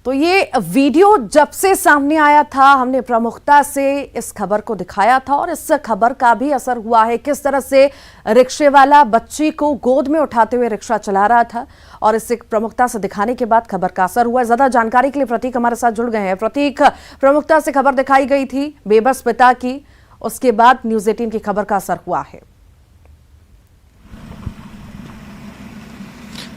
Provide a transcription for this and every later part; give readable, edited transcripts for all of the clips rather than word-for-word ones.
तो ये वीडियो जब से सामने आया था, हमने प्रमुखता से इस खबर को दिखाया था और इस खबर का भी असर हुआ है। किस तरह से रिक्शे वाला बच्ची को गोद में उठाते हुए रिक्शा चला रहा था और इसे प्रमुखता से दिखाने के बाद खबर का असर हुआ। ज्यादा जानकारी के लिए प्रतीक हमारे साथ जुड़ गए हैं। प्रतीक, प्रमुखता से खबर दिखाई गई थी बेबस पिता की, उसके बाद न्यूज़ 18 की खबर का असर हुआ है।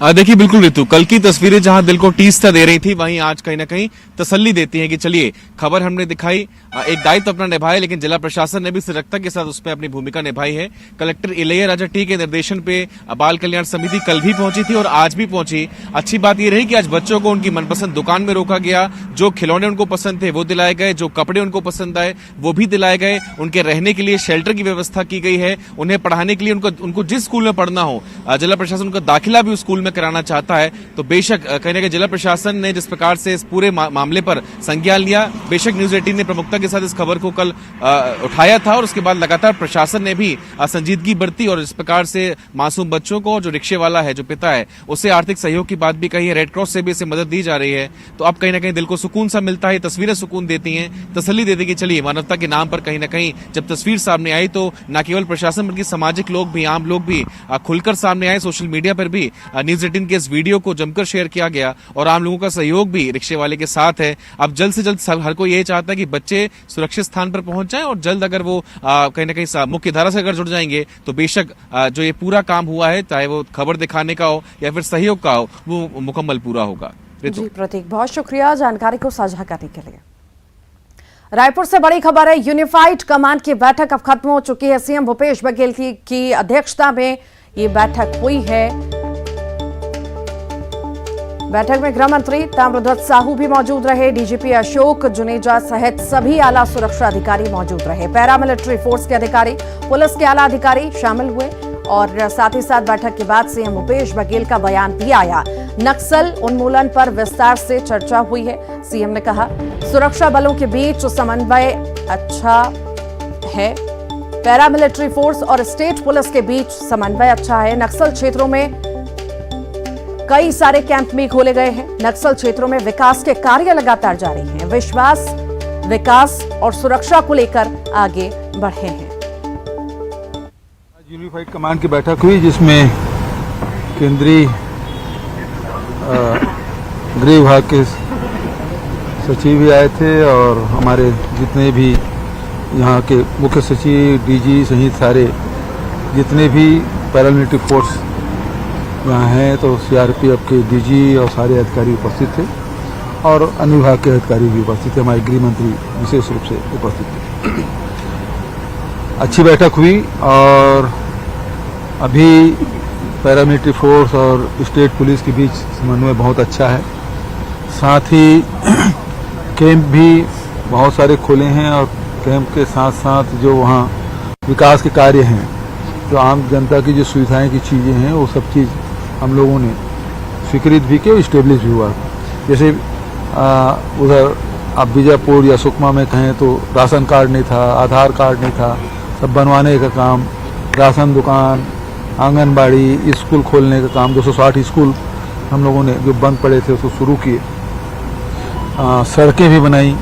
देखिए बिल्कुल ऋतु, कल की तस्वीरें जहां दिल को टीस दे रही थी, वहीं आज कहीं ना कहीं तसल्ली देती हैं कि चलिए खबर हमने दिखाई, एक दायित्व अपना निभाया, लेकिन जिला प्रशासन ने भी सजगता के साथ उसमें अपनी भूमिका निभाई है। कलेक्टर इलैयाराजा टी के निर्देशन पे बाल कल्याण समिति कल भी पहुंची थी और आज भी पहुंची। अच्छी बात यह रही कि आज बच्चों को उनकी मनपसंद दुकान में रोका गया, जो खिलौने उनको पसंद थे वो दिलाए गए, जो कपड़े उनको पसंद आए वो भी दिलाए गए, उनके रहने के लिए शेल्टर की व्यवस्था की गई है, उन्हें पढ़ाने के लिए उनको जिस स्कूल में पढ़ना हो, जिला प्रशासन उनका दाखिला भी उस स्कूल कराना चाहता है। तो बेशक कहीं ना कहीं जिला प्रशासन ने जिस प्रकार से इस पूरे मामले पर संज्ञान लिया, बेशक न्यूज़ 18 ने प्रमुखता के साथ इस खबर को कल उठाया था और उसके बाद लगातार प्रशासन ने भी संजीदगी बरती और इस प्रकार से मासूम बच्चों को, जो रिक्शे वाला है, जो पिता है, उसे आर्थिक सहयोग की बात भी कही है। रेड क्रॉस से भी इसे मदद दी जा रही है। तो अब कहीं ना कहीं दिल को सुकून सा मिलता है, तस्वीरें सुकून देती हैं, तसल्ली देती कि चलिए मानवता के नाम पर कहीं ना कहीं जब तस्वीर सामने आई तो न केवल प्रशासन बल्कि सामाजिक लोग भी, आम लोग भी खुलकर सामने आए। सोशल मीडिया पर भी न्यूज़ 18 के इस वीडियो को जमकर शेयर किया गया और आम लोगों का सहयोग भी रिक्शे वाले के साथ है। अब जल्द से जल्द हर कोई यही चाहता है कि बच्चे सुरक्षित स्थान पर पहुंच जाएं और जल्द अगर वो कहीं ना कहीं मुख्य धारा से अगर जुड़ जाएंगे तो बेशक जो ये पूरा काम हुआ है, चाहे वो खबर दिखाने का हो या फिर सहयोग का हो, वो मुकम्मल पूरा होगा। जी प्रतीक, बहुत शुक्रिया जानकारी को साझा करने के लिए। रायपुर से बड़ी खबर है, यूनिफाइड कमांड की बैठक अब खत्म हो चुकी है। सीएम भूपेश बघेल की अध्यक्षता में ये बैठक हुई है। बैठक में गृह मंत्री ताम्रध्वज साहू भी मौजूद रहे, डीजीपी अशोक जुनेजा सहित सभी आला सुरक्षा अधिकारी मौजूद रहे। पैरामिलिट्री फोर्स के अधिकारी, पुलिस के आला अधिकारी शामिल हुए और साथ ही साथ बैठक के बाद सीएम भूपेश बघेल का बयान भी आया। नक्सल उन्मूलन पर विस्तार से चर्चा हुई है। सीएम ने कहा सुरक्षा बलों के बीच समन्वय अच्छा है, पैरामिलिट्री फोर्स और स्टेट पुलिस के बीच समन्वय अच्छा है। नक्सल क्षेत्रों में कई सारे कैंप भी खोले गए हैं। नक्सल क्षेत्रों में विकास के कार्य लगातार जारी हैं। विश्वास, विकास और सुरक्षा को लेकर आगे बढ़े हैं। यूनिफाइड कमांड की बैठक हुई जिसमें केंद्रीय गृह विभाग के सचिव भी आए थे और हमारे जितने भी यहाँ के मुख्य सचिव, डीजी सहित सारे जितने भी पैरामिलिट्री फोर्स यहाँ हैं, तो सीआरपीएफ के डीजी और सारे अधिकारी उपस्थित थे और अन्य विभाग के अधिकारी भी उपस्थित थे। हमारे गृह मंत्री विशेष रूप से उपस्थित थे। अच्छी बैठक हुई और अभी पैरामिलिट्री फोर्स और स्टेट पुलिस के बीच समन्वय बहुत अच्छा है। साथ ही कैंप भी बहुत सारे खोले हैं और कैंप के साथ साथ जो वहाँ विकास के कार्य हैं, जो आम जनता की जो सुविधाएं की चीज़ें हैं, वो सब चीज़ हम लोगों ने स्वीकृत भी की और इस्टेब्लिश भी हुआ। जैसे उधर आप बीजापुर या सुकमा में कहें तो राशन कार्ड नहीं था, आधार कार्ड नहीं था, सब बनवाने का काम, राशन दुकान, आंगनबाड़ी, स्कूल खोलने का काम, 260 स्कूल हम लोगों ने जो बंद पड़े थे उसको शुरू किए। सड़कें भी बनाई,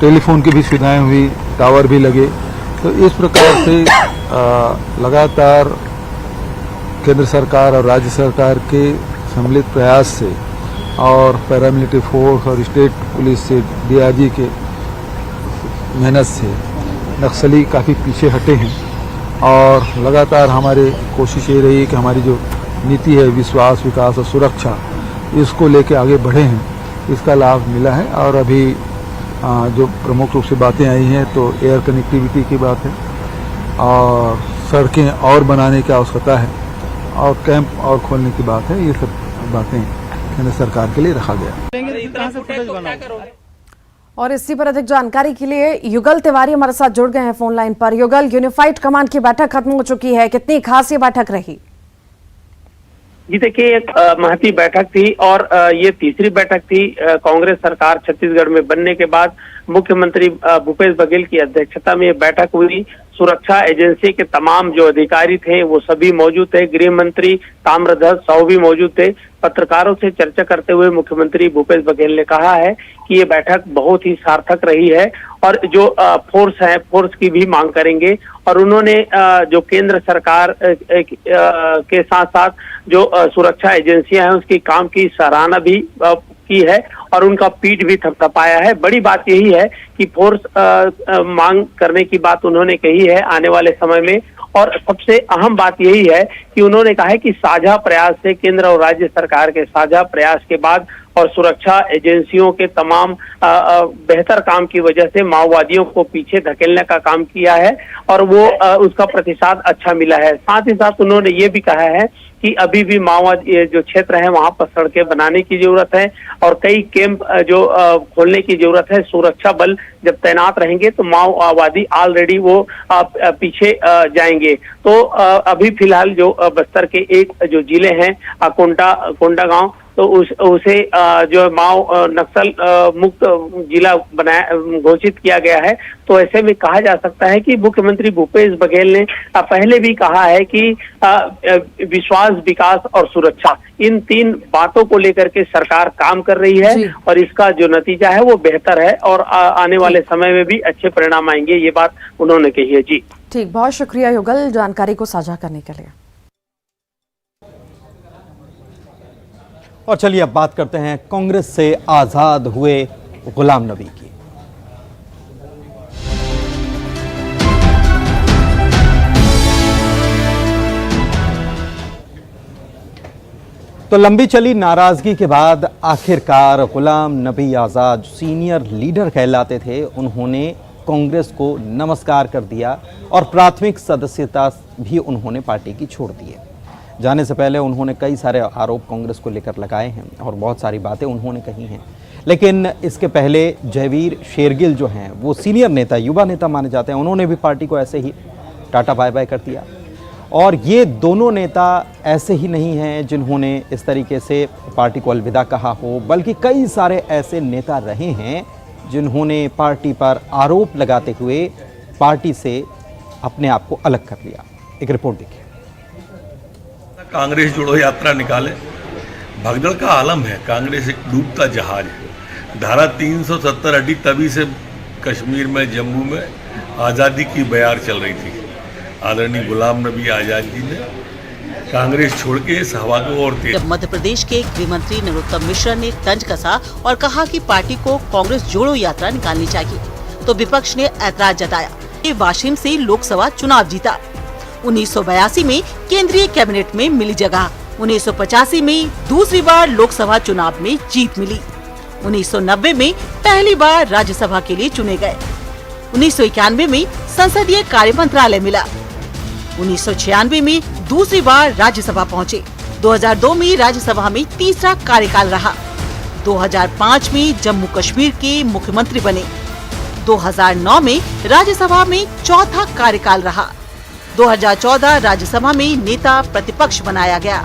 टेलीफोन की भी सुविधाएं हुई, टावर भी लगे। तो इस प्रकार से लगातार केंद्र सरकार और राज्य सरकार के सम्मिलित प्रयास से और पैरामिलिट्री फोर्स और स्टेट पुलिस से, डीआरजी के मेहनत से नक्सली काफ़ी पीछे हटे हैं और लगातार हमारी कोशिश ये रही कि हमारी जो नीति है विश्वास, विकास और सुरक्षा, इसको लेके आगे बढ़े हैं। इसका लाभ मिला है और अभी जो प्रमुख रूप से बातें आई हैं तो एयर कनेक्टिविटी की बात है और सड़कें और बनाने की आवश्यकता है और कैंप और खोलने की बात है। ये सब बातें केंद्र सरकार के लिए रखा गया। और इसी पर अधिक जानकारी के लिए युगल तिवारी हमारे साथ जुड़ गए हैं फोन लाइन पर। युगल, यूनिफाइड कमांड की बैठक खत्म हो चुकी है, कितनी खास ये बैठक रही? जी देखिए, एक महती बैठक थी और ये तीसरी बैठक थी कांग्रेस सरकार छत्तीसगढ़ में बनने के बाद। मुख्यमंत्री भूपेश बघेल की अध्यक्षता में ये बैठक हुई। सुरक्षा एजेंसी के तमाम जो अधिकारी थे वो सभी मौजूद थे। गृह मंत्री ताम्रध्वज साहू भी मौजूद थे। पत्रकारों से चर्चा करते हुए मुख्यमंत्री भूपेश बघेल ने कहा है कि ये बैठक बहुत ही सार्थक रही है और जो फोर्स है, फोर्स की भी मांग करेंगे। और उन्होंने जो केंद्र सरकार के साथ साथ जो सुरक्षा एजेंसियां हैं उसकी काम की सराहना भी की है और उनका पीठ भी थपथपाया है। बड़ी बात यही है कि फोर्स मांग करने की बात उन्होंने कही है आने वाले समय में। और सबसे अहम बात यही है कि उन्होंने कहा है कि साझा प्रयास से, केंद्र और राज्य सरकार के साझा प्रयास के बाद और सुरक्षा एजेंसियों के तमाम बेहतर काम की वजह से माओवादियों को पीछे धकेलने का काम किया है और वो उसका प्रतिसाद अच्छा मिला है। साथ ही साथ उन्होंने ये भी कहा है कि अभी भी माओवादी जो क्षेत्र है वहां पर सड़कें बनाने की जरूरत है और कई कैंप जो खोलने की जरूरत है। सुरक्षा बल जब तैनात रहेंगे तो माओवादी ऑलरेडी वो पीछे जाएंगे। तो अभी फिलहाल जो बस्तर के एक जो जिले हैं कोंडागांव, तो उसे जो माओ नक्सल मुक्त जिला बनाया घोषित किया गया है। तो ऐसे में कहा जा सकता है कि मुख्यमंत्री भूपेश बघेल ने पहले भी कहा है कि विश्वास, विकास और सुरक्षा, इन तीन बातों को लेकर के सरकार काम कर रही है और इसका जो नतीजा है वो बेहतर है और आने वाले समय में भी अच्छे परिणाम आएंगे, ये बात उन्होंने कही है। जी ठीक, बहुत शुक्रिया युगल जानकारी को साझा करने के लिए। और चलिए अब बात करते हैं कांग्रेस से आजाद हुए गुलाम नबी की। तो लंबी चली नाराजगी के बाद आखिरकार गुलाम नबी आजाद सीनियर लीडर कहलाते थे, उन्होंने कांग्रेस को नमस्कार कर दिया और प्राथमिक सदस्यता भी उन्होंने पार्टी की छोड़ दी है। जाने से पहले उन्होंने कई सारे आरोप कांग्रेस को लेकर लगाए हैं और बहुत सारी बातें उन्होंने कही हैं, लेकिन इसके पहले जयवीर शेरगिल जो हैं वो सीनियर नेता, युवा नेता माने जाते हैं, उन्होंने भी पार्टी को ऐसे ही टाटा बाय बाय कर दिया। और ये दोनों नेता ऐसे ही नहीं हैं जिन्होंने इस तरीके से पार्टी को अलविदा कहा हो, बल्कि कई सारे ऐसे नेता रहे हैं जिन्होंने पार्टी पर आरोप लगाते हुए पार्टी से अपने आप को अलग कर लिया। एक रिपोर्ट देखिए। कांग्रेस जोड़ो यात्रा निकाले, भगदड़ का आलम है। कांग्रेस एक डूबता जहाज है। धारा 370 अड्डी तभी से कश्मीर में, जम्मू में आज़ादी की बयार चल रही थी। आदरणीय गुलाम नबी आज़ाद जी ने कांग्रेस छोड़ के इस हवा को और तेज। मध्य प्रदेश के गृह मंत्री नरोत्तम मिश्र ने तंज कसा और कहा कि पार्टी को कांग्रेस जोड़ो यात्रा निकालनी चाहिए, तो विपक्ष ने ऐतराज जताया। वाशिम से लोकसभा चुनाव जीता। 1982 में केंद्रीय कैबिनेट में मिली जगह। 1985 में दूसरी बार लोकसभा चुनाव में जीत मिली। 1990 में पहली बार राज्यसभा के लिए चुने गए। 1991 में संसदीय कार्य मंत्रालय मिला। 1996 में दूसरी बार राज्यसभा पहुँचे। 2002 में राज्यसभा में तीसरा कार्यकाल रहा। 2005 में जम्मू कश्मीर के मुख्यमंत्री बने। 2009 में राज्यसभा में चौथा कार्यकाल रहा। 2014 राज्यसभा में नेता प्रतिपक्ष बनाया गया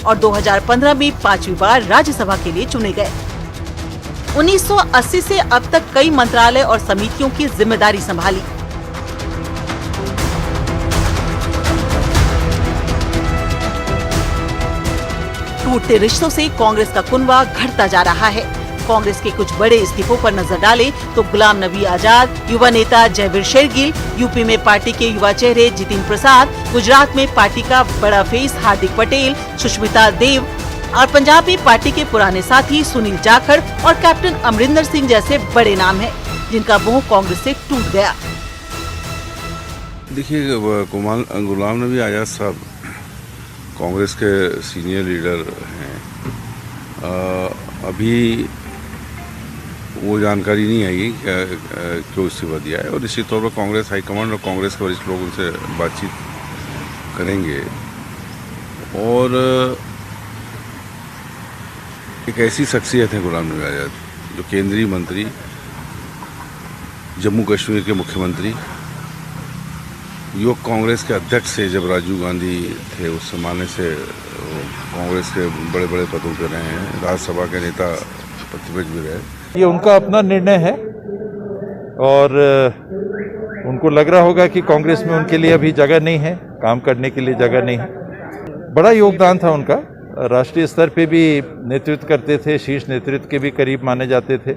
और 2015 में 5वीं बार राज्यसभा के लिए चुने गए। 1980 से अब तक कई मंत्रालय और समितियों की जिम्मेदारी संभाली। टूटते रिश्तों से कांग्रेस का कुनबा घटता जा रहा है। कांग्रेस के कुछ बड़े इस्तीफों पर नजर डालें तो गुलाम नबी आजाद, युवा नेता जयवीर शेरगिल, यूपी में पार्टी के युवा चेहरे जितिन प्रसाद, गुजरात में पार्टी का बड़ा फेस हार्दिक पटेल, सुष्मिता देव और पंजाब में पार्टी के पुराने साथी सुनील जाखड़ और कैप्टन अमरिंदर सिंह जैसे बड़े नाम हैं, जिनका मोह कांग्रेस से टूट गया। देखिए, गुलाम नबी आजाद साहब कांग्रेस के सीनियर लीडर हैं। अभी वो जानकारी नहीं आई क्यों इस्तीफा दिया है और निश्चित तौर पर कांग्रेस हाईकमांड और कांग्रेस के वरिष्ठ लोग उनसे बातचीत करेंगे। और एक ऐसी शख्सियत है गुलाम नबी आजाद जो केंद्रीय मंत्री, जम्मू कश्मीर के मुख्यमंत्री, युवक कांग्रेस के अध्यक्ष से जब राजीव गांधी थे उस जमाने से कांग्रेस के बड़े बड़े पदों पर रहे हैं, राज्यसभा के नेता प्रतिपक्ष भी रहे। ये उनका अपना निर्णय है और उनको लग रहा होगा कि कांग्रेस में उनके लिए अभी जगह नहीं है, काम करने के लिए जगह नहीं है। बड़ा योगदान था उनका, राष्ट्रीय स्तर पे भी नेतृत्व करते थे, शीर्ष नेतृत्व के भी करीब माने जाते थे।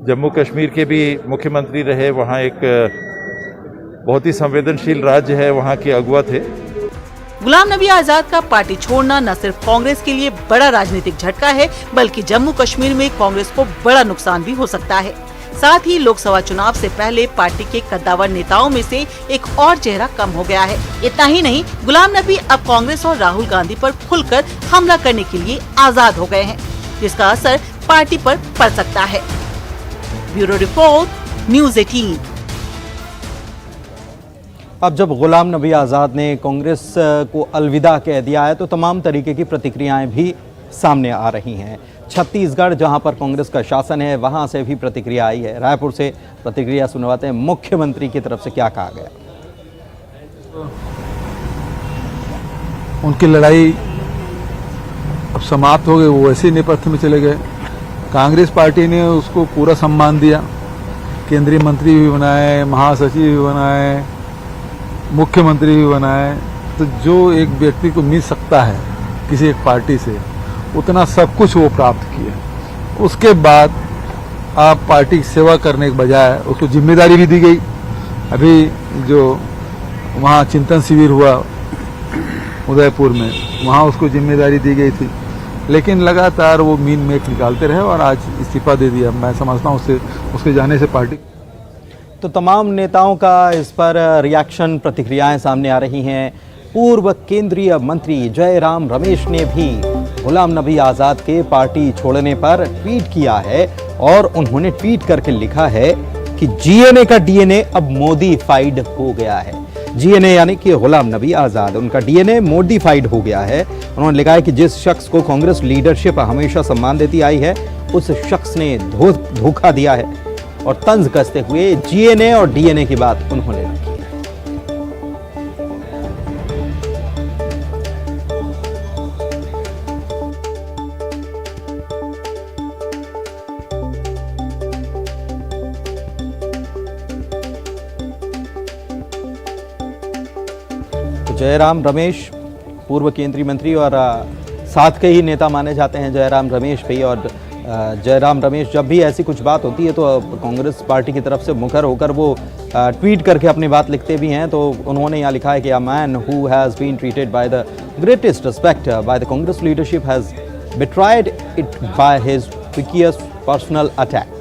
जम्मू कश्मीर के भी मुख्यमंत्री रहे, वहाँ एक बहुत ही संवेदनशील राज्य है, वहाँ के अगुवा थे। गुलाम नबी आजाद का पार्टी छोड़ना न सिर्फ कांग्रेस के लिए बड़ा राजनीतिक झटका है, बल्कि जम्मू कश्मीर में कांग्रेस को बड़ा नुकसान भी हो सकता है। साथ ही लोकसभा चुनाव से पहले पार्टी के कद्दावर नेताओं में से एक और चेहरा कम हो गया है। इतना ही नहीं, गुलाम नबी अब कांग्रेस और राहुल गांधी पर खुलकर हमला करने के लिए आजाद हो गए हैं, जिसका असर पार्टी पर पड़ सकता है। Bureau report, news 18। अब जब गुलाम नबी आज़ाद ने कांग्रेस को अलविदा कह दिया है तो तमाम तरीके की प्रतिक्रियाएं भी सामने आ रही हैं। छत्तीसगढ़ जहां पर कांग्रेस का शासन है वहां से भी प्रतिक्रिया आई है। रायपुर से प्रतिक्रिया सुनवाते हैं, मुख्यमंत्री की तरफ से क्या कहा गया। उनकी लड़ाई अब समाप्त हो गई, वो वैसे ही नेपथ्य में चले गए। कांग्रेस पार्टी ने उसको पूरा सम्मान दिया, केंद्रीय मंत्री भी बनाए, महासचिव भी बनाए, मुख्यमंत्री भी बनाए। तो जो एक व्यक्ति को मिल सकता है किसी एक पार्टी से, उतना सब कुछ वो प्राप्त किया। उसके बाद आप पार्टी की सेवा करने के बजाय उसको जिम्मेदारी भी दी गई। अभी जो वहाँ चिंतन शिविर हुआ उदयपुर में, वहाँ उसको जिम्मेदारी दी गई थी, लेकिन लगातार वो मीन मेट निकालते रहे और आज इस्तीफा दे दिया। मैं समझता हूँ उसके जाने से पार्टी। तो तमाम नेताओं का इस पर रिएक्शन, प्रतिक्रियाएं सामने आ रही हैं। पूर्व केंद्रीय मंत्री जयराम रमेश ने भी गुलाम नबी आज़ाद के पार्टी छोड़ने पर ट्वीट किया है और उन्होंने ट्वीट करके लिखा है कि जीएनए का डीएनए अब मोडिफाइड हो गया है। जीएनए यानी कि गुलाम नबी आज़ाद, उनका डीएनए मोडिफाइड हो गया है। उन्होंने लिखा है कि जिस शख्स को कांग्रेस लीडरशिप हमेशा सम्मान देती आई है, उस शख्स ने धोखा दिया है। और तंज कसते हुए जीएनए और डीएनए की बात उन्होंने रखी है। जयराम रमेश पूर्व केंद्रीय मंत्री और साथ के ही नेता माने जाते हैं जयराम रमेश भी। और जयराम रमेश जब भी ऐसी कुछ बात होती है तो कांग्रेस पार्टी की तरफ से मुखर होकर वो ट्वीट करके अपनी बात लिखते भी हैं। तो उन्होंने यहाँ लिखा है कि a man who has been treated by the greatest respect by the Congress leadership has betrayed it by his vicious personal attack.